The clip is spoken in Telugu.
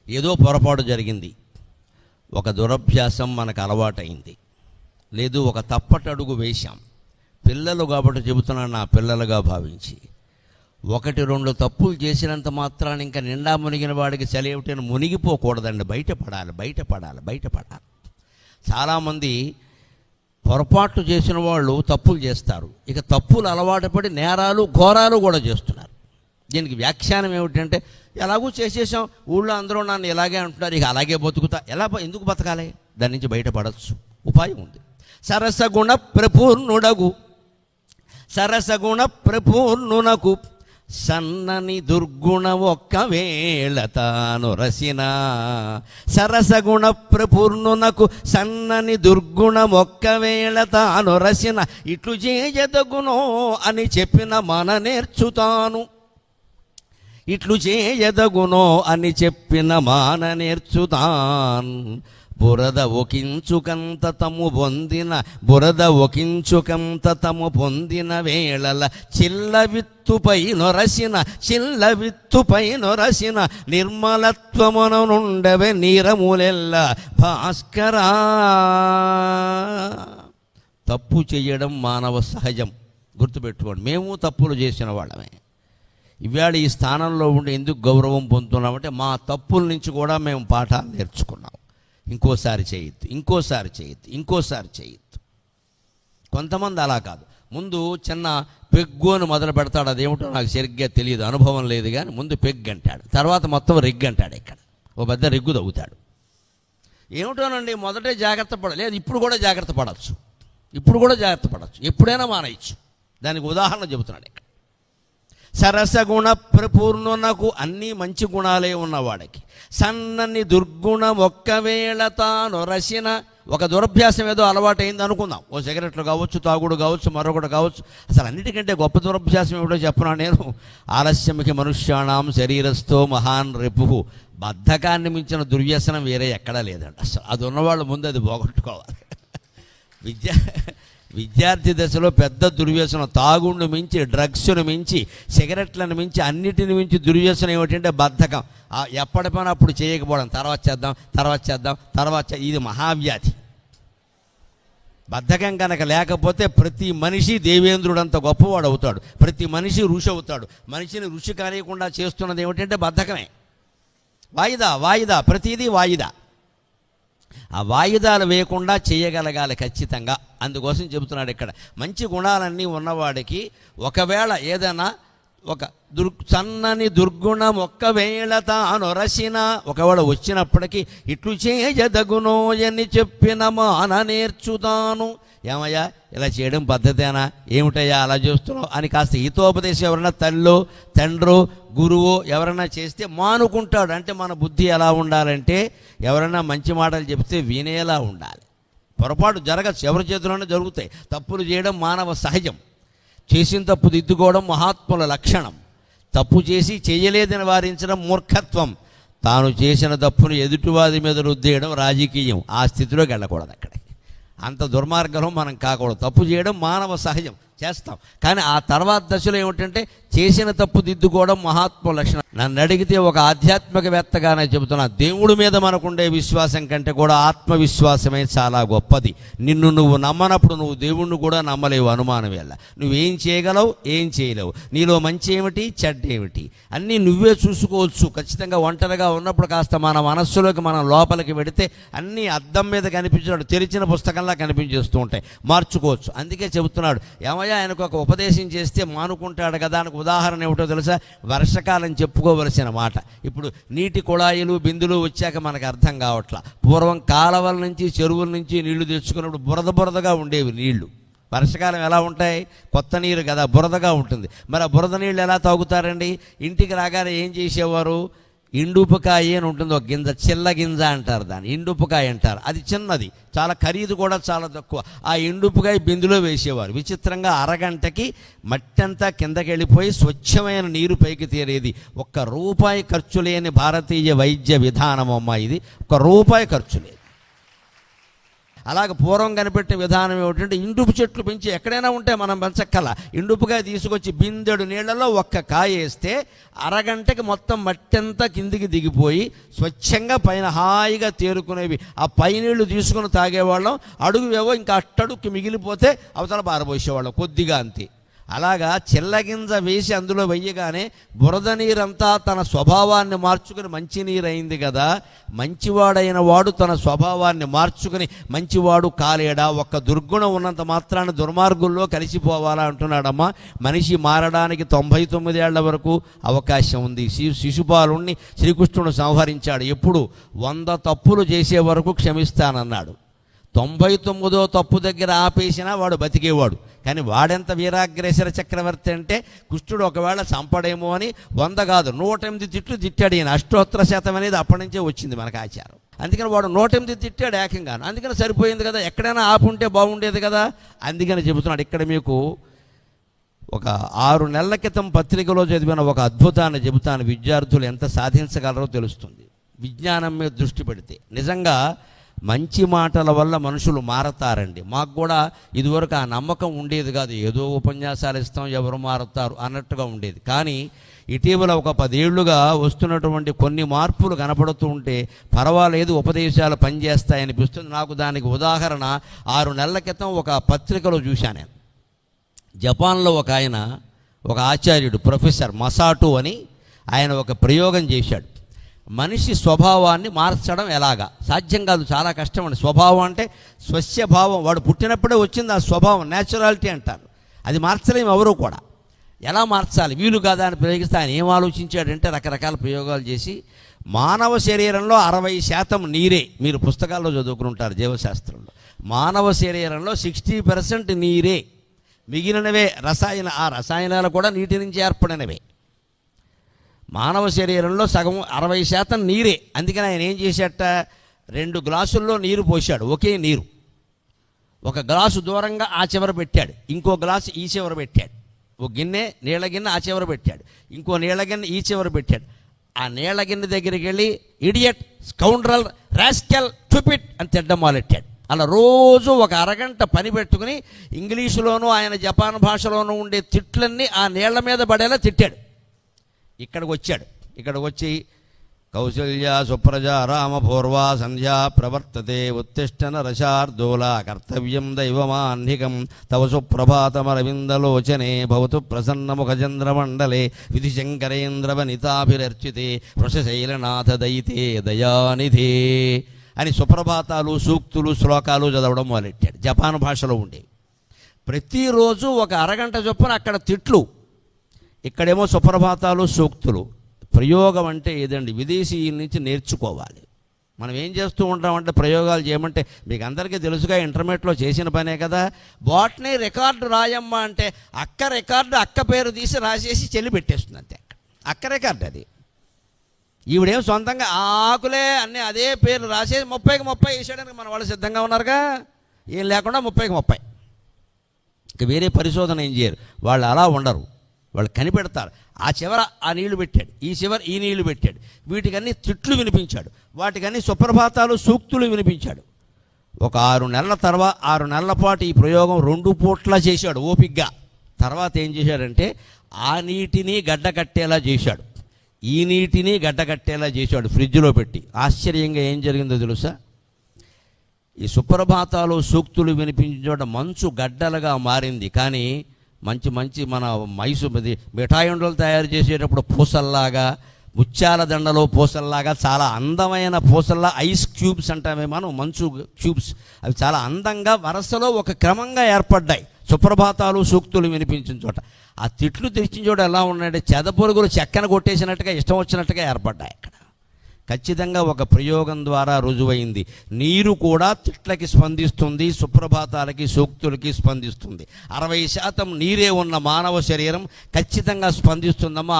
ఏదో పొరపాటు జరిగింది, ఒక దురభ్యాసం మనకు అలవాటైంది, లేదు ఒక తప్పటడుగు వేశాం. పిల్లలు కాబట్టి చెబుతున్నాను, నా పిల్లలుగా భావించి 1-2 తప్పులు చేసినంత మాత్రాన్ని ఇంకా నిండా మునిగిన వాడికి సెలవుటని మునిగిపోకూడదండి. బయటపడాలి. చాలామంది పొరపాట్లు చేసిన వాళ్ళు తప్పులు చేస్తారు, ఇక తప్పులు అలవాటు పడి నేరాలు ఘోరాలు కూడా చేస్తున్నారు. దీనికి వ్యాఖ్యానం ఏమిటంటే, ఎలాగూ చేసేసాం, ఊళ్ళో అందరూ నన్ను ఇలాగే అంటున్నారు, ఇక అలాగే బతుకుతా, ఎందుకు బతకాలి, దాని నుంచి బయటపడచ్చు. ఉపాయం ఉంది. సరసగుణ ప్రపూర్ణునకు సన్నని దుర్గుణ ఒక్కవేళ తాను రసిన. సరసగుణ ప్రపూర్ణునకు సన్నని దుర్గుణ ఒక్కవేళ తాను రసిన. ఇట్లు చేయదగునో అని చెప్పిన మన నేర్చుతాను. ఇట్లు చేయదగునో అని చెప్పిన మాన నేర్చుతాన్. బురద ఒకించుకంత తము పొందిన వేళల చిల్లవిత్తుపై నొరసిన నిర్మలత్వమున నుండవే నీరములెల్ల భాస్కరా. తప్పు చేయడం మానవ సహజం, గుర్తుపెట్టుకోండి. మేము తప్పులు చేసిన వాళ్ళమే. ఇవాళ ఈ స్థానంలో ఉండి ఎందుకు గౌరవం పొందుతున్నామంటే మా తప్పుల నుంచి కూడా మేము పాఠాలు నేర్చుకున్నాం. ఇంకోసారి చేయొద్దు. కొంతమంది అలా కాదు, ముందు చిన్న పెగ్గు అని మొదలు పెడతాడు. అదేమిటో నాకు సరిగ్గా తెలియదు, అనుభవం లేదు, కానీ ముందు పెగ్ అంటాడు, తర్వాత మొత్తం రిగ్ అంటాడు. ఇక్కడ ఓ పెద్ద రిగ్గు తగ్గుతాడు. ఏమిటోనండి, మొదటే జాగ్రత్త పడలేదు, ఇప్పుడు కూడా జాగ్రత్త పడవచ్చు, ఎప్పుడైనా మానేయచ్చు. దానికి ఉదాహరణ చెబుతున్నాడు ఇక్కడ. సరసగుణ ప్రపూర్ణునకు అన్నీ మంచి గుణాలే ఉన్నవాడికి సన్నని దుర్గుణం ఒక్కవేళ తాను రసిన. ఒక దురభ్యాసం ఏదో అలవాటైంది అనుకుందాం, ఓ సిగరెట్లు కావచ్చు, తాగుడు కావచ్చు, మరొకటి కావచ్చు. అసలు అన్నిటికంటే గొప్ప దురభ్యాసం ఏమిటో చెప్పనా నేను? ఆలస్యమికి మనుష్యాణం శరీరస్థో మహాన్ రిపుః. బద్ధకాన్ని మించిన దుర్వ్యసనం వేరే ఎక్కడా లేదండి. అసలు అది ఉన్నవాళ్ళు ముందు అది పోగొట్టుకోవాలి. విద్యార్థి దశలో పెద్ద దుర్వ్యసనం, తాగుడును మించి, డ్రగ్స్ను మించి, సిగరెట్లను మించి, అన్నిటిని మించి దుర్వ్యసనం ఏమిటంటే బద్ధకం. ఎప్పటి పని అప్పుడు చేయకపోవడం, తర్వాత చేద్దాం. ఇది మహావ్యాధి. బద్ధకం కనుక లేకపోతే ప్రతి మనిషి దేవేంద్రుడంత గొప్పవాడు అవుతాడు, ప్రతి మనిషి ఋషి అవుతాడు. మనిషిని ఋషి కానియకుండా చేస్తున్నది ఏమిటంటే బద్ధకమే. వాయిదా, ప్రతిదీ వాయిదా. ఆ వాయిదాలు వేయకుండా చేయగలగాలి ఖచ్చితంగా. అందుకోసం చెబుతున్నాడు ఇక్కడ, మంచి గుణాలన్నీ ఉన్నవాడికి ఒకవేళ ఏదైనా ఒక సన్నని దుర్గుణం ఒక్కవేళ తాను రసిన, ఒకవేళ వచ్చినప్పటికీ ఇట్లు చేయదగునోయని చెప్పిన మాన నేర్చుతాను. ఏమయ్యా ఇలా చేయడం పద్ధతేనా, ఏమిటయ్యా అలా చేస్తున్నావు అని కాస్త హితోపదేశం ఎవరైనా తల్లో తండ్రో గురువో ఎవరైనా చేస్తే మానుకుంటాడు. అంటే మన బుద్ధి ఎలా ఉండాలంటే, ఎవరైనా మంచి మాటలు చెప్తే వినేలా ఉండాలి. పొరపాటు జరగచ్చు, ఎవరి చేతిలోనే జరుగుతాయి. తప్పులు చేయడం మానవ సహజం. చేసిన తప్పు దిద్దుకోవడం మహాత్ముల లక్షణం. తప్పు చేసి చేయలేదని వారించడం మూర్ఖత్వం. తాను చేసిన తప్పును ఎదుటివాది మీద రుద్దేయడం రాజకీయం. ఆ స్థితిలోకి వెళ్ళకూడదు. అక్కడికి అంత దుర్మార్గం మనం కాకూడదు. తప్పు చేయడం మానవ సహజం, చేస్తాం. కానీ ఆ తర్వాత దశలో ఏమిటంటే చేసిన తప్పు దిద్దుకోవడం మహాత్మ లక్షణం. నన్ను అడిగితే ఒక ఆధ్యాత్మికవేత్తగానే చెబుతున్నా, దేవుడి మీద మనకుండే విశ్వాసం కంటే కూడా ఆత్మవిశ్వాసమే చాలా గొప్పది. నిన్ను నువ్వు నమ్మనప్పుడు నువ్వు దేవుణ్ణి కూడా నమ్మలేవు. అనుమానం వల్ల నువ్వేం చేయగలవు, ఏం చేయలేవు. నీలో మంచి ఏమిటి, చెడ్డ ఏమిటి అన్నీ నువ్వే చూసుకోవచ్చు. ఖచ్చితంగా ఒంటరిగా ఉన్నప్పుడు కాస్త మన మనస్సులోకి మనం లోపలికి వెడితే అన్నీ అద్దం మీద కనిపించినట్టు తెరిచిన పుస్తకంలా కనిపించేస్తూ ఉంటాయి. మార్చుకోవచ్చు. అందుకే చెబుతున్నాడు, ఏమయ్యా ఆయనకు ఒక ఉపదేశం చేస్తే మానుకుంటాడు కదా. దానికి ఉదాహరణ ఏమిటో తెలుసా? వర్షకాలం చెప్పుకోవలసిన మాట. ఇప్పుడు నీటి కుళాయిలు బిందులు వచ్చాక మనకు అర్థం కావట్లా. పూర్వం కాలవల నుంచి చెరువుల నుంచి నీళ్లు తెచ్చుకున్నప్పుడు బురదగా ఉండేవి నీళ్లు. వర్షకాలం ఎలా ఉంటాయి? కొత్త నీరు కదా, బురదగా ఉంటుంది. మరి ఆ బురద నీళ్ళు ఎలా తాగుతారండి? ఇంటికి రాగానే ఏం చేసేవారు? ఇండుపుకాయ అని ఉంటుంది, ఒక గింజ, చిల్ల గింజ అంటారు దాన్ని, ఇండుపుకాయ అంటారు. అది చిన్నది, చాలా ఖరీదు కూడా చాలా తక్కువ. ఆ ఇండుపుకాయ బిందులో వేసేవారు. విచిత్రంగా అరగంటకి మట్టి అంతా కిందకి వెళ్ళిపోయి స్వచ్ఛమైన నీరు పైకి తేరేది. ₹1 ఖర్చు లేని భారతీయ వైద్య విధానం అమ్మ ఇది. ₹1 ఖర్చు లేదు. అలాగే పూర్వం కనిపెట్టిన విధానం ఏమిటంటే ఇండుపు చెట్లు పెంచి ఎక్కడైనా ఉంటే మనం పెంచక్కల ఇండుపుగా తీసుకొచ్చి బిందెడు నీళ్లలో ఒక్క కాయ వేస్తే అరగంటకి మొత్తం మట్టి అంతా కిందికి దిగిపోయి స్వచ్ఛంగా పైన హాయిగా తేరుకునేవి. ఆ పై నీళ్లు తీసుకుని తాగేవాళ్ళం, అడుగువేవో ఇంకా అట్టడుక్కి మిగిలిపోతే అవతల పారబోసేవాళ్ళం కొద్దిగా అంతే. అలాగా చిల్లగింజ వేసి అందులో వెయ్యగానే బురద నీరంతా తన స్వభావాన్ని మార్చుకుని మంచినీరు అయింది కదా. మంచివాడైన వాడు తన స్వభావాన్ని మార్చుకుని మంచివాడు కాలేడా? ఒక్క దుర్గుణం ఉన్నంత మాత్రాన్ని దుర్మార్గుల్లో కలిసిపోవాలా అంటున్నాడమ్మా. మనిషి మారడానికి 99 ఏళ్ల వరకు అవకాశం ఉంది. శిశుపాలుణ్ణి శ్రీకృష్ణుడు సంహరించాడు. ఎప్పుడు? 100 తప్పులు చేసే వరకు క్షమిస్తానన్నాడు. 99వ తప్పు దగ్గర ఆపేసినా వాడు బతికేవాడు. కానీ వాడెంత వీరాగ్రేసర చక్రవర్తి అంటే కృష్ణుడు ఒకవేళ చంపడేమో అని 100 కాదు 108 తిట్లు తిట్టాడు. ఈయన అష్టోత్తర శతం అనేది అప్పటి నుంచే వచ్చింది మనకు ఆచారం. అందుకని వాడు 108 తిట్టాడు ఏకంగాను. అందుకని సరిపోయింది కదా, ఎక్కడైనా ఆపుంటే బాగుండేది కదా. అందుకని చెబుతున్నాడు. ఇక్కడ మీకు ఒక 6 నెలల క్రితం పత్రికలో చదివిన ఒక అద్భుతాన్ని చెబుతాను. విద్యార్థులు ఎంత సాధించగలరో తెలుస్తుంది విజ్ఞానం మీద దృష్టి పెడితే. నిజంగా మంచి మాటల వల్ల మనుషులు మారతారండి. మాకు కూడా ఇదివరకు ఆ నమ్మకం ఉండేది కాదు. ఏదో ఉపన్యాసాలు ఇస్తాం, ఎవరు మారుతారు అన్నట్టుగా ఉండేది. కానీ ఇటీవల ఒక 10 ఏళ్లుగా వస్తున్నటువంటి కొన్ని మార్పులు కనపడుతూ ఉంటే పర్వాలేదు, ఉపదేశాలు పనిచేస్తాయనిపిస్తుంది నాకు. దానికి ఉదాహరణ 6 నెలల క్రితం ఒక పత్రికలో చూశాను నేను. జపాన్లో ఒక ఆచార్యుడు ప్రొఫెసర్ మసాటో అని ఆయన ఒక ప్రయోగం చేశాడు. మనిషి స్వభావాన్ని మార్చడం ఎలాగా? సాధ్యం కాదు, చాలా కష్టం అండి. స్వభావం అంటే స్వస్యభావం, వాడు పుట్టినప్పుడే వచ్చింది ఆ స్వభావం, న్యాచురాలిటీ అంటారు. అది మార్చలేము ఎవరు కూడా. ఎలా మార్చాలి? వీలు కాదా అని ప్రయోగిస్తే ఆయన ఏం ఆలోచించాడంటే రకరకాల ప్రయోగాలు చేసి మానవ శరీరంలో 60% నీరే. మీరు పుస్తకాల్లో చదువుకుని ఉంటారు జీవశాస్త్రంలో. మానవ శరీరంలో 60% నీరే, మిగిలినవే ఆ రసాయనాలు కూడా నీటి నుంచి ఏర్పడినవే. మానవ శరీరంలో సగం 60% నీరే. అందుకని ఆయన ఏం చేశాట, 2 గ్లాసుల్లో నీరు పోశాడు. ఒకే నీరు. ఒక గ్లాసు దూరంగా ఆ చివర పెట్టాడు, ఇంకో గ్లాసు ఈ చివర పెట్టాడు. ఒక గిన్నె నీళ్ళ గిన్నె ఆ చివర పెట్టాడు, ఇంకో నీళ్ళ గిన్నె ఈ చివర పెట్టాడు. ఆ నీళ్ళ గిన్నె దగ్గరికి వెళ్ళి ఇడియట్, స్కౌండ్రల్, రాస్కెల్, స్టూపిడ్ అని తిట్టడం మొదలెట్టాడు. అలా రోజు ఒక అరగంట పని పెట్టుకుని ఇంగ్లీషులోనూ ఆయన జపాన్ భాషలోనూ ఉండే తిట్లన్నీ ఆ నీళ్ల మీద పడేలా తిట్టాడు. ఇక్కడికి వచ్చి కౌసల్య సుప్రజ రామ పూర్వా సంధ్యా ప్రవర్తతే ఉత్తిష్టన రశార్దూలా కర్తవ్యం దైవమాన్నికం తవ సుప్రభాతమరవిందలోచనే భవతు ప్రసన్నముఖచంద్రమండలే విధిశంకరేంద్రవనితాభిరర్చితే వృషశైలనాథ దయితే దయానిధే అని సుప్రభాతాలు, సూక్తులు, శ్లోకాలు చదవడం మొదలెట్టాడు. జపాన్ భాషలో ఉండేవి. ప్రతిరోజు ఒక అరగంట చొప్పున అక్కడ తిట్లు, ఇక్కడేమో సుప్రభాతాలు, సూక్తులు. ప్రయోగం అంటే ఏదండి? విదేశీయుల నుంచి నేర్చుకోవాలి. మనం ఏం చేస్తూ ఉంటామంటే ప్రయోగాలు చేయమంటే మీకు అందరికీ తెలుసుగా, ఇంటర్మీడియట్లో చేసిన పనే కదా. బాట్నీ రికార్డు రాయమ్మా అంటే అక్క రికార్డు అక్క పేరు తీసి రాసేసి చెల్లి పెట్టేస్తుంది అంతే. అక్క రికార్డు అది. ఈవిడేం సొంతంగా ఆకులే అన్నీ అదే పేరు రాసేసి 30కి 30 వేసేయడానికి మన వాళ్ళు సిద్ధంగా ఉన్నారుగా. ఏం లేకుండా 30కి 30. ఇక వేరే పరిశోధన ఏం చేయరు వాళ్ళు. అలా ఉండరు, వాళ్ళు కనిపెడతారు. ఆ చివర ఆ నీళ్లు పెట్టాడు, ఈ చివర ఈ నీళ్లు పెట్టాడు. వీటికన్నీ తిట్లు వినిపించాడు, వాటికన్నీ సుప్రభాతాలు, సూక్తులు వినిపించాడు. ఒక 6 నెలల పాటు ఈ ప్రయోగం 2 పూట్లా చేశాడు ఓపిగ్గా. తర్వాత ఏం చేశాడంటే ఆ నీటిని గడ్డకట్టేలా చేశాడు, ఈ నీటిని గడ్డకట్టేలా చేశాడు ఫ్రిడ్జ్లో పెట్టి. ఆశ్చర్యంగా ఏం జరిగిందో తెలుసా? ఈ సుప్రభాతాలు, సూక్తులు వినిపించడం మంచు గడ్డలుగా మారింది. కానీ మంచి మన మిఠాయి ఉండలు తయారు చేసేటప్పుడు పూసల్లాగా, ముత్యాల దండలో పూసల్లాగా, చాలా అందమైన పూసల్లా, ఐస్ క్యూబ్స్ అంటామే మనం, మంచు క్యూబ్స్, అవి చాలా అందంగా వరుసలో ఒక క్రమంగా ఏర్పడ్డాయి సుప్రభాతాలు, సూక్తులు వినిపించిన చోట. ఆ తిట్లు తెచ్చిన చోట ఎలా ఉన్నాయంటే చెదపురుగులు చెక్కన కొట్టేసినట్టుగా ఇష్టం వచ్చినట్టుగా ఏర్పడ్డాయి అక్కడ. ఖచ్చితంగా ఒక ప్రయోగం ద్వారా రుజువైంది. నీరు కూడా తిట్లకి స్పందిస్తుంది, సుప్రభాతాలకి, సూక్తులకి స్పందిస్తుంది. 60% నీరే ఉన్న మానవ శరీరం ఖచ్చితంగా స్పందిస్తుందమ్మా.